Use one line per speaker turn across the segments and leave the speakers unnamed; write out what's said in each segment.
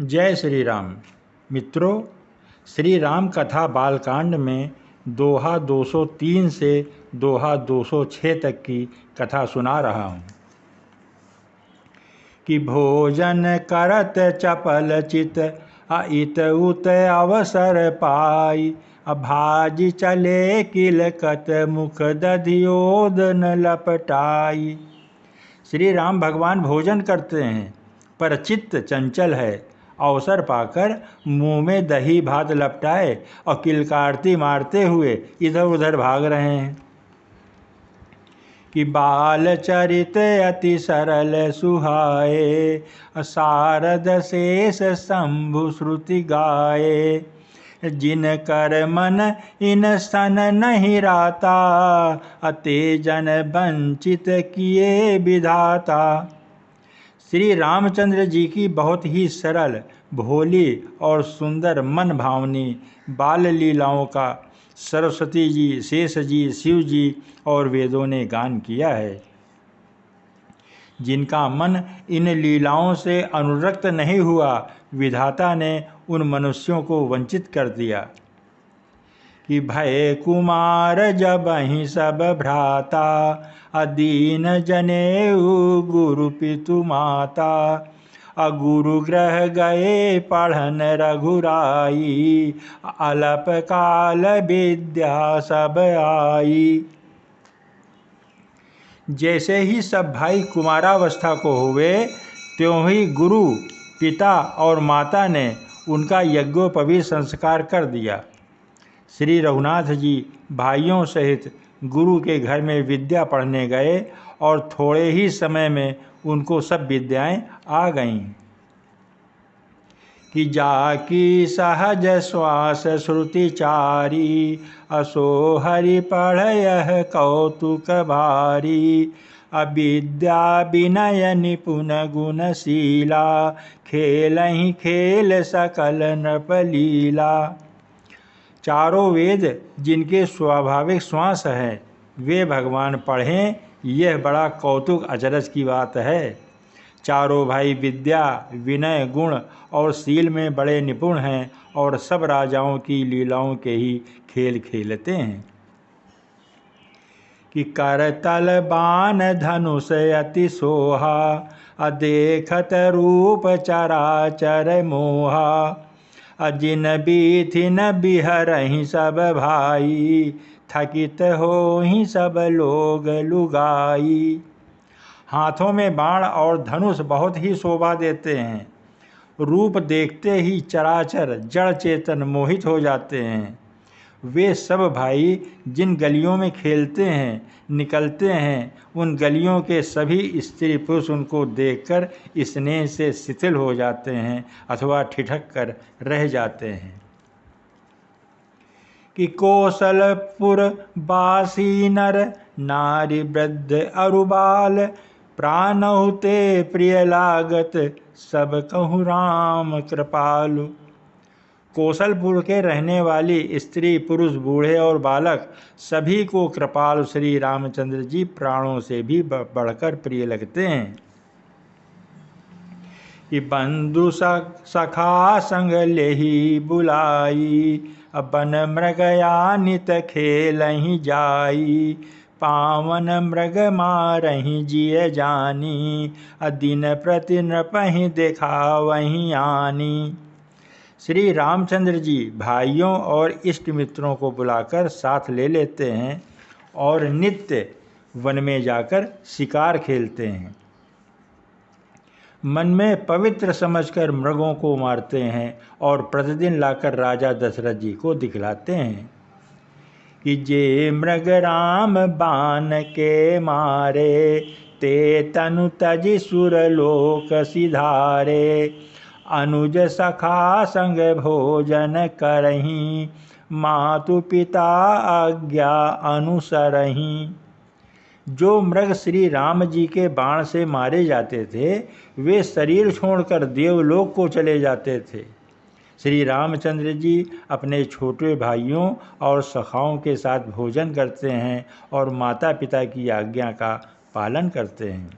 जय श्री राम। मित्रों, श्री राम कथा बालकांड में दोहा 203 से दोहा 206 तक की कथा सुना रहा हूँ कि भोजन करत चपल चित इत उत अवसर पाई भाजी चले किलकत मुख दधियोदन लपटाई। श्री राम भगवान भोजन करते हैं पर चित्त चंचल है। अवसर पाकर मुंह में दही भात लपटाए और किलकारती मारते हुए इधर उधर भाग रहे हैं कि बाल चरित अति सरल सुहाए सारद शेष शंभु श्रुति गाए जिन कर मन इन सन नहीं राता अते जन वंचित किए विधाता। श्री रामचंद्र जी की बहुत ही सरल, भोली और सुंदर मन भावनी बाल लीलाओं का सरस्वती जी, शेष जी, शिव जी और वेदों ने गान किया है। जिनका मन इन लीलाओं से अनुरक्त नहीं हुआ, विधाता ने उन मनुष्यों को वंचित कर दिया कि भय कुमार जब ही सब भ्राता अदीन जनेऊ गुरु पितु माता अगुरु ग्रह गए पढ़न रघुराई अलप काल विद्या सब आई। जैसे ही सब भाई कुमारावस्था को हुए, त्यों ही गुरु, पिता और माता ने उनका यज्ञोपवीत संस्कार कर दिया। श्री रघुनाथ जी भाइयों सहित गुरु के घर में विद्या पढ़ने गए और थोड़े ही समय में उनको सब विद्याएं आ गईं कि जाकी सहज श्वास श्रुति चारी असो हरि पढ़यह कौतुक भारी अविद्या विनय निपुण गुणशीला खेलहि खेल सकल नृपलीला। चारों वेद जिनके स्वाभाविक श्वास हैं, वे भगवान पढ़ें, यह बड़ा कौतुक अचरज की बात है। चारों भाई विद्या, विनय, गुण और शील में बड़े निपुण हैं और सब राजाओं की लीलाओं के ही खेल खेलते हैं कि करतल बाण धनुष अति सोहा अदेखत रूप चराचर मोहा अजिन बीथिन बिहरहि सब भाई थकित होहि सब लोग लुगाई। हाथों में बाण और धनुष बहुत ही शोभा देते हैं। रूप देखते ही चराचर जड़ चेतन मोहित हो जाते हैं। वे सब भाई जिन गलियों में खेलते हैं, निकलते हैं, उन गलियों के सभी स्त्री पुरुष उनको देखकर स्नेह से शिथिल हो जाते हैं अथवा ठिठक कर रह जाते हैं कि कौशलपुर बासी नर नारी वृद्ध अरुबाल प्राणहुते प्रिय लागत सब कहूँ राम कृपालु। कौशलपुर के रहने वाली स्त्री, पुरुष, बूढ़े और बालक सभी को कृपालु श्री रामचंद्र जी प्राणों से भी बढ़कर प्रिय लगते हैं कि बंधु सखा संग लेहि बुलाई अपन मृगया नित खेलहि जाई पावन मृग मारहि जिय जानी दिन प्रति नृपहि देखावहि आनी। श्री रामचंद्र जी भाइयों और इष्ट मित्रों को बुलाकर साथ ले लेते हैं और नित्य वन में जाकर शिकार खेलते हैं। मन में पवित्र समझकर मृगों को मारते हैं और प्रतिदिन लाकर राजा दशरथ जी को दिखलाते हैं कि जे मृग राम बाण के मारे ते तनु तजि सुरलोक सिधारे अनुज सखा संग भोजन करहि मातु पिता आज्ञा अनुसरहि। जो मृग श्री राम जी के बाण से मारे जाते थे, वे शरीर छोड़कर देवलोक को चले जाते थे। श्री रामचंद्र जी अपने छोटे भाइयों और सखाओं के साथ भोजन करते हैं और माता पिता की आज्ञा का पालन करते हैं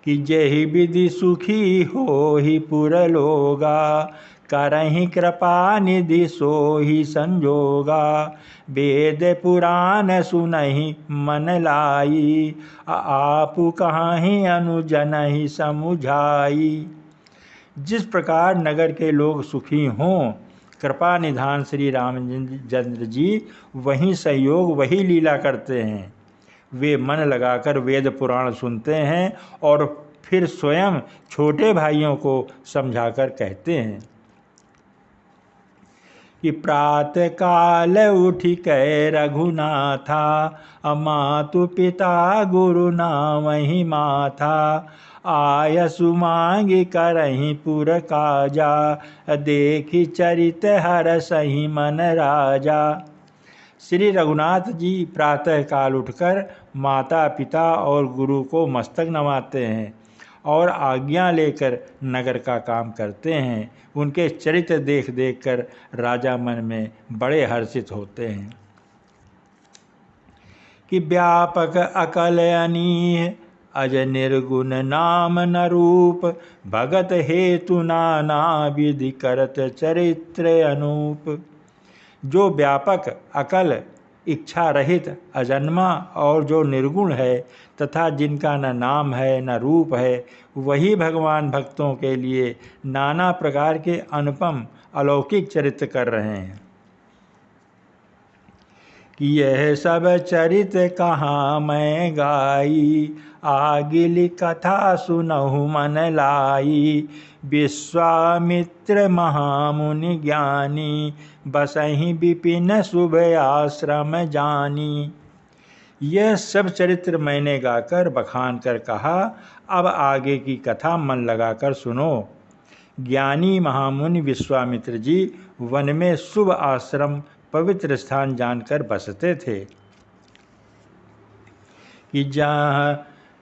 कि जेहि विधि सुखी हो ही पुर लोगा, करहि कृपा निधि सोहि संजोगा। वेद पुराण सुनहि मन लाई, आपु कहाहि अनुजनहि समुझाई। जिस प्रकार नगर के लोग सुखी हों, कृपा निधान श्री रामचंद्र जी वही सहयोग वही लीला करते हैं। वे मन लगाकर वेद पुराण सुनते हैं और फिर स्वयं छोटे भाइयों को समझाकर कहते हैं कि प्रातः काल उठि कै रघुनाथा, मातु पिता गुरु नामहि माथा। आयसु मांगि करहि पुर काजा, देखि चरित हरसहि मन राजा। श्री रघुनाथ जी प्रातः काल उठकर माता पिता और गुरु को मस्तक नवाते हैं और आज्ञा लेकर नगर का काम करते हैं। उनके चरित्र देख देख कर राजा मन में बड़े हर्षित होते हैं कि व्यापक अकल अनीह, अज निर्गुण नाम न रूप। भगत हेतु नाना विधि करत चरित्र अनूप। जो व्यापक अकल इच्छा रहित अजन्मा और जो निर्गुण है तथा जिनका न नाम है न रूप है, वही भगवान भक्तों के लिए नाना प्रकार के अनुपम अलौकिक चरित्र कर रहे हैं कि यह सब चरित्र कहाँ मैं गाई, आगिल कथा सुनहु मन लाई। विश्वामित्र महामुनि ज्ञानी, बसहि विपिन शुभ आश्रम जानी। यह सब चरित्र मैंने गाकर बखान कर कहा, अब आगे की कथा मन लगाकर सुनो। ज्ञानी महामुनि विश्वामित्र जी वन में शुभ आश्रम पवित्र स्थान जानकर बसते थे कि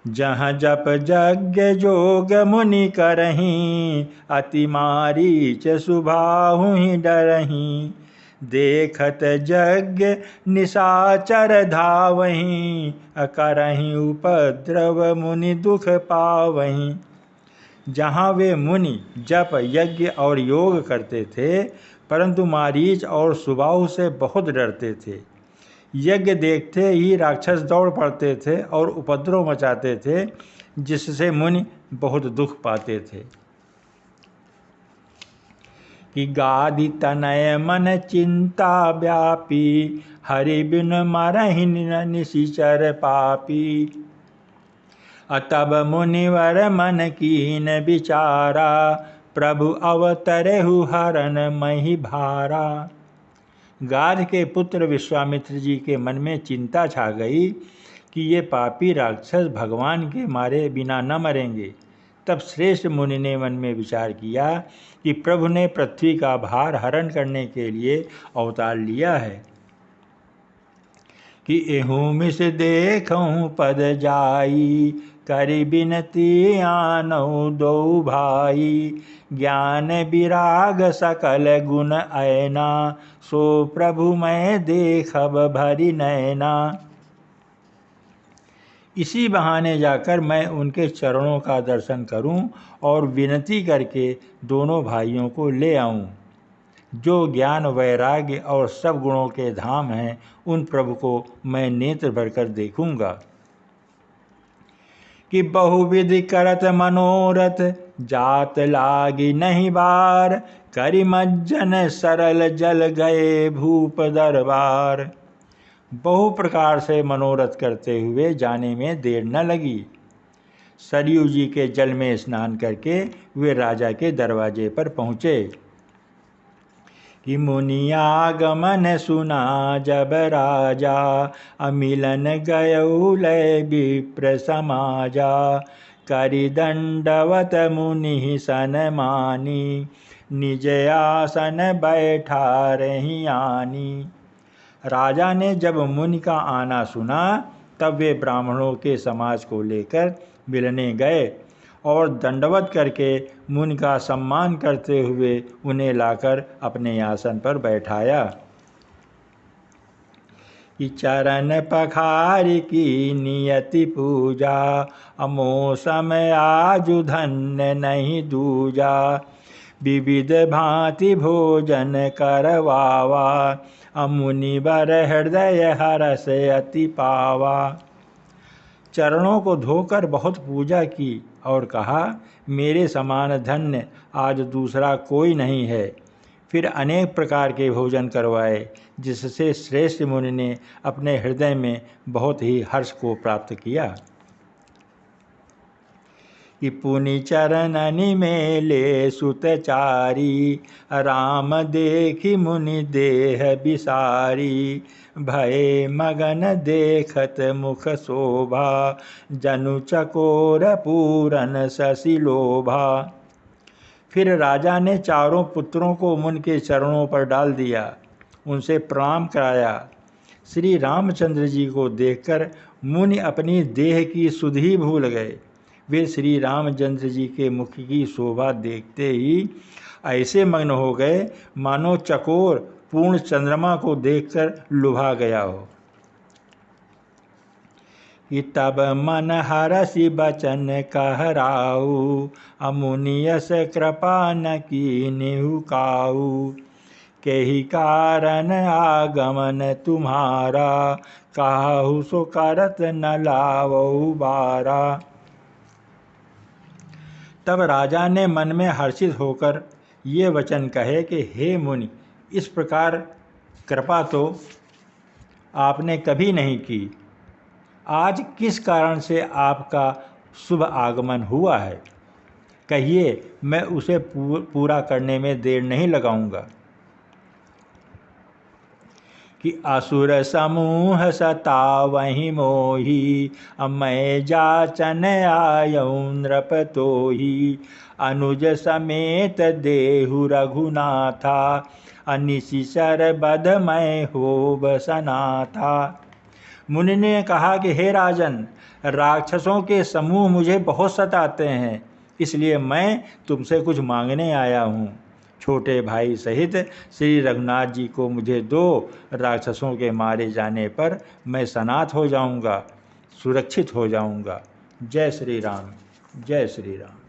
जहाँ जप यज्ञ जोग मुनि करहीं, अति मारीच सुबाहु ही डरहीं। देखत यज्ञ निशाचर धावहीं, करहीं उपद्रव मुनि दुख पावहीं। जहाँ वे मुनि जप यज्ञ और योग करते थे, परंतु मारीच और सुबाहु से बहुत डरते थे। यज्ञ देखते ही राक्षस दौड़ पड़ते थे और उपद्रव मचाते थे, जिससे मुनि बहुत दुख पाते थे कि गादि तनय मन चिंता व्यापी, हरि बिन मरहि निशिचर पापी। तब मुनिवर मन कीन विचारा, प्रभु अवतरहु हरन मही भारा। गाध के पुत्र विश्वामित्र जी के मन में चिंता छा गई कि ये पापी राक्षस भगवान के मारे बिना न मरेंगे। तब श्रेष्ठ मुनि ने मन में विचार किया कि प्रभु ने पृथ्वी का भार हरण करने के लिए अवतार लिया है कि एहूँ मिस देखूँ पद जाई, करि बिनती आनऊ दो भाई। ज्ञान विराग सकल गुण ऐना, सो प्रभु मैं देखब भरी नैना। इसी बहाने जाकर मैं उनके चरणों का दर्शन करूं और विनती करके दोनों भाइयों को ले आऊं। जो ज्ञान वैराग्य और सब गुणों के धाम हैं, उन प्रभु को मैं नेत्र भरकर देखूंगा कि बहुविधि करत मनोरथ, जात लागी नहीं बार। करि मज्जन सरल जल गए भूप दरबार। बहु प्रकार से मनोरथ करते हुए जाने में देर न लगी। सरयू जी के जल में स्नान करके वे राजा के दरवाजे पर पहुँचे कि मुनियागमन सुना जब राजा, अमिलन गयौ लय विप्र समाजा। करि दंडवत मुनि सन मानी, निज आसन बैठा रही आनी। राजा ने जब मुनि का आना सुना, तब वे ब्राह्मणों के समाज को लेकर मिलने गए और दंडवत करके मुनि का सम्मान करते हुए उन्हें लाकर अपने आसन पर बैठाया कि चरण पखार की नियति पूजा, अमो समय आजु धन्य नहीं दूजा। विविध भांति भोजन करवावा, अमुनि बर हृदय हरस अति पावा। चरणों को धोकर बहुत पूजा की और कहा, मेरे समान धन्य आज दूसरा कोई नहीं है। फिर अनेक प्रकार के भोजन करवाए, जिससे श्रेष्ठ मुनि ने अपने हृदय में बहुत ही हर्ष को प्राप्त किया। कि पुनि चरणनि मेले सुतचारी, राम देखी मुनि देह बिसारी। भय मगन देखत मुख शोभा, जनु चकोर पूरन शशि लोभा। फिर राजा ने चारों पुत्रों को मुनि के चरणों पर डाल दिया, उनसे प्रणाम कराया। श्री रामचंद्र जी को देखकर मुनि अपनी देह की सुध ही भूल गए। वे श्री रामचंद्र जी के मुख की शोभा देखते ही ऐसे मग्न हो गए, मानो चकोर पूर्ण चंद्रमा को देखकर लुभा गया हो। कि तब मन हरसि बचन कहराऊ, अमुनि यस कृपा न कीन्हु काऊ। केहि कारण आगमन तुम्हारा, काहू सो करत न लावऊ बारा। तब राजा ने मन में हर्षित होकर ये वचन कहे कि हे मुनि, इस प्रकार कृपा तो आपने कभी नहीं की। आज किस कारण से आपका शुभ आगमन हुआ है, कहिए, मैं उसे पूरा करने में देर नहीं लगाऊंगा। कि असुर समूह सतावहि मोहि, मैं जाचन आयऊ नृप तोहि। अनुज समेत देहु रघुनाथा, अनिशिचर बध मैं होब सनाथा। मुनि ने कहा कि हे राजन, राक्षसों के समूह मुझे बहुत सताते हैं, इसलिए मैं तुमसे कुछ मांगने आया हूँ। छोटे भाई सहित श्री रघुनाथ जी को मुझे दो, राक्षसों के मारे जाने पर मैं सनाथ हो जाऊंगा, सुरक्षित हो जाऊंगा। जय श्री राम, जय श्री राम।